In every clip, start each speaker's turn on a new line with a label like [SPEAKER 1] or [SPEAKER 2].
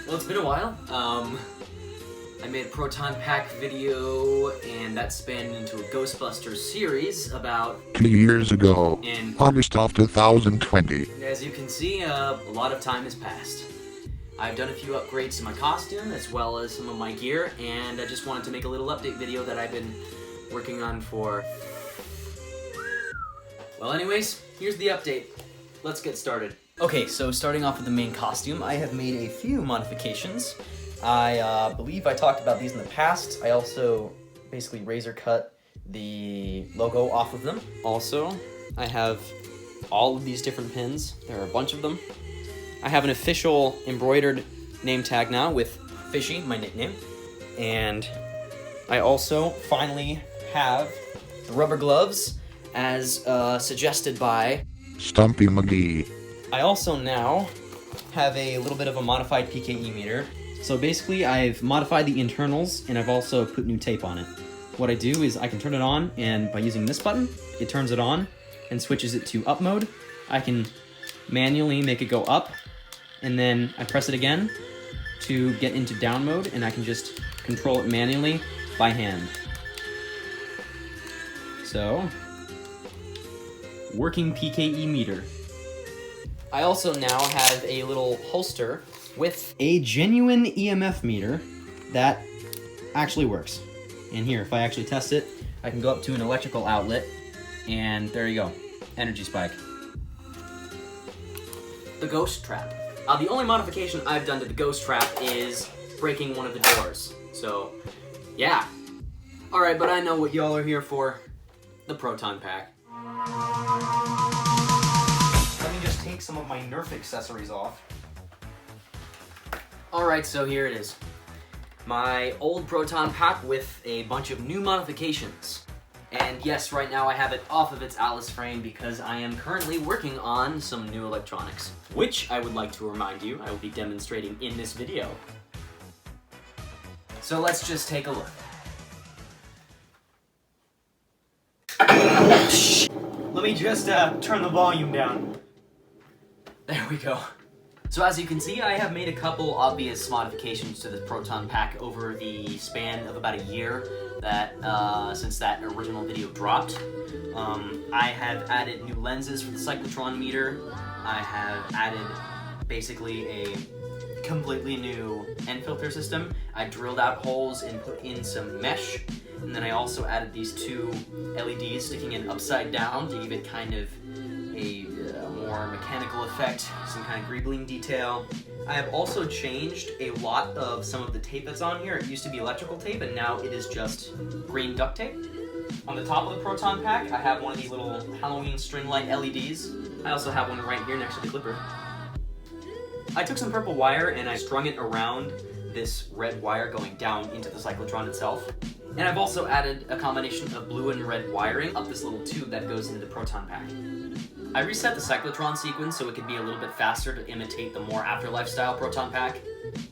[SPEAKER 1] Well, it's been a while. I made a Proton Pack video, and that spanned into a Ghostbusters series about
[SPEAKER 2] 2 years ago,
[SPEAKER 1] in
[SPEAKER 2] August of 2020.
[SPEAKER 1] As you can see, a lot of time has passed. I've done a few upgrades to my costume, as well as some of my gear, and I just wanted to make a little update video that I've been working on for... Well, anyways, here's the update. Let's get started. Okay, so starting off with the main costume, I have made a few modifications. I believe I talked about these in the past. I also basically razor cut the logo off of them. Also, I have all of these different pins. There are a bunch of them. I have an official embroidered name tag now with Fishy, my nickname. And I also finally have the rubber gloves as suggested by
[SPEAKER 2] Stumpy McGee.
[SPEAKER 1] I also now have a little bit of a modified PKE meter. So basically I've modified the internals and I've also put new tape on it. What I do is I can turn it on, and by using this button, it turns it on and switches it to up mode. I can manually make it go up, and then I press it again to get into down mode, and I can just control it manually by hand. So, working PKE meter. I also now have a little holster with a genuine EMF meter that actually works. And here, if I actually test it, I can go up to an electrical outlet, and there you go, energy spike. The ghost trap. The only modification I've done to the ghost trap is breaking one of the doors. So, yeah. Alright, but I know what y'all are here for. The Proton Pack. Let me just take some of my Nerf accessories off. Alright, so here it is. My old Proton Pack with a bunch of new modifications. And yes, right now I have it off of its Alice frame because I am currently working on some new electronics, which I would like to remind you I will be demonstrating in this video. So let's just take a look. Let me just turn the volume down. There we go. So as you can see, I have made a couple obvious modifications to the Proton Pack over the span of about a year that since that original video dropped. I have added new lenses for the cyclotron meter. I have added basically a completely new end filter system. I drilled out holes and put in some mesh. And then I also added these two LEDs sticking in upside down to give it kind of a more mechanical effect, some kind of greebling detail. I have also changed a lot of some of the tape that's on here. It used to be electrical tape, and now it is just green duct tape. On the top of the Proton Pack, I have one of these little Halloween string light LEDs. I also have one right here next to the clipper. I took some purple wire and I strung it around this red wire going down into the cyclotron itself. And I've also added a combination of blue and red wiring up this little tube that goes into the Proton Pack. I reset the cyclotron sequence so it could be a little bit faster to imitate the more Afterlife style Proton Pack.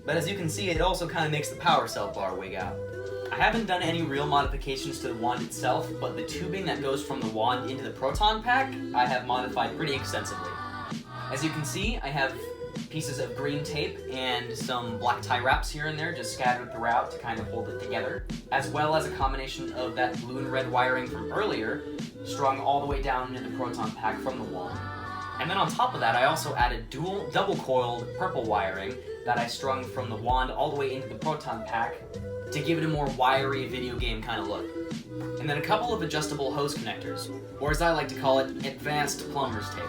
[SPEAKER 1] But as you can see, it also kind of makes the power cell bar wig out. I haven't done any real modifications to the wand itself, but the tubing that goes from the wand into the Proton Pack, I have modified pretty extensively. As you can see, I have pieces of green tape and some black tie wraps here and there just scattered throughout to kind of hold it together, as well as a combination of that blue and red wiring from earlier strung all the way down into the Proton Pack from the wand. And then on top of that, I also added double-coiled purple wiring that I strung from the wand all the way into the Proton Pack to give it a more wiry video game kind of look. And then a couple of adjustable hose connectors, or as I like to call it, advanced plumber's tape.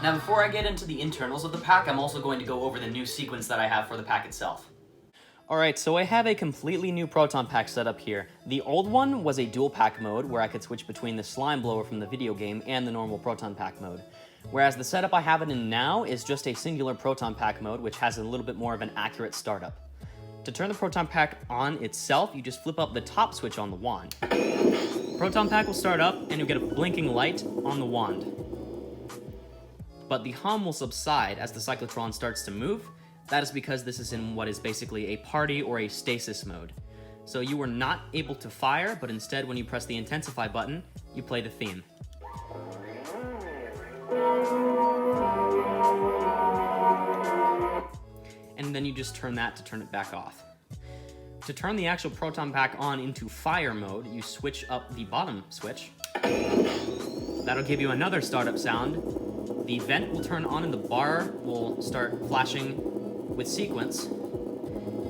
[SPEAKER 1] Now before I get into the internals of the pack, I'm also going to go over the new sequence that I have for the pack itself. Alright, so I have a completely new Proton Pack set up here. The old one was a dual pack mode where I could switch between the slime blower from the video game and the normal Proton Pack mode. Whereas the setup I have it in now is just a singular Proton Pack mode, which has a little bit more of an accurate startup. To turn the Proton Pack on itself, you just flip up the top switch on the wand. Proton Pack will start up and you'll get a blinking light on the wand. But the hum will subside as the cyclotron starts to move. That is because this is in what is basically a party or a stasis mode. So you are not able to fire, but instead when you press the intensify button, you play the theme. And then then you just turn that to turn it back off. To turn the actual Proton Pack on into fire mode, you switch up the bottom switch. That'll give you another startup sound. The vent will turn on and the bar will start flashing with sequence.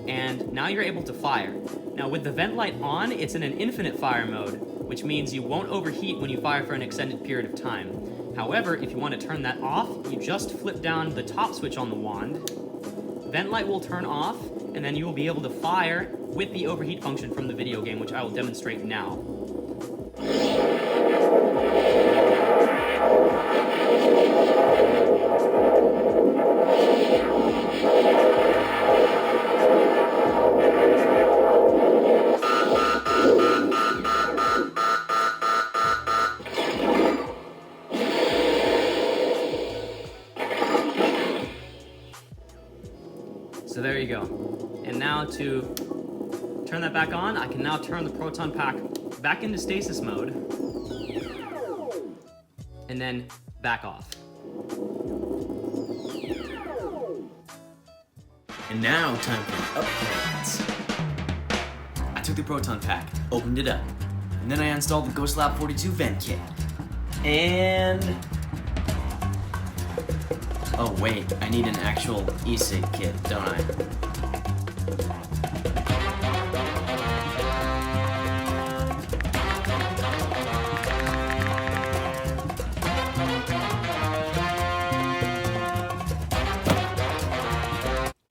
[SPEAKER 1] And now you're able to fire. Now with the vent light on, it's in an infinite fire mode, which means you won't overheat when you fire for an extended period of time. However, if you want to turn that off, you just flip down the top switch on the wand. Vent light will turn off, and then you will be able to fire with the overheat function from the video game, which I will demonstrate now. So there you go. And now to turn that back on, I can now turn the Proton Pack back into stasis mode and then back off. And now time for upgrades. I took the Proton Pack, opened it up, and then I installed the Ghost Lab 42 vent kit. And oh wait, I need an actual e-cig kit, don't I?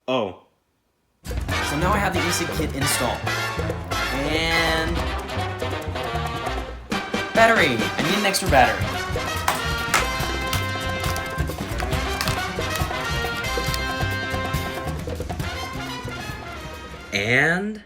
[SPEAKER 1] Oh. So now I have the e-cig kit installed. And battery! I need an extra battery. And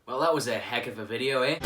[SPEAKER 1] well, that was a heck of a video, eh?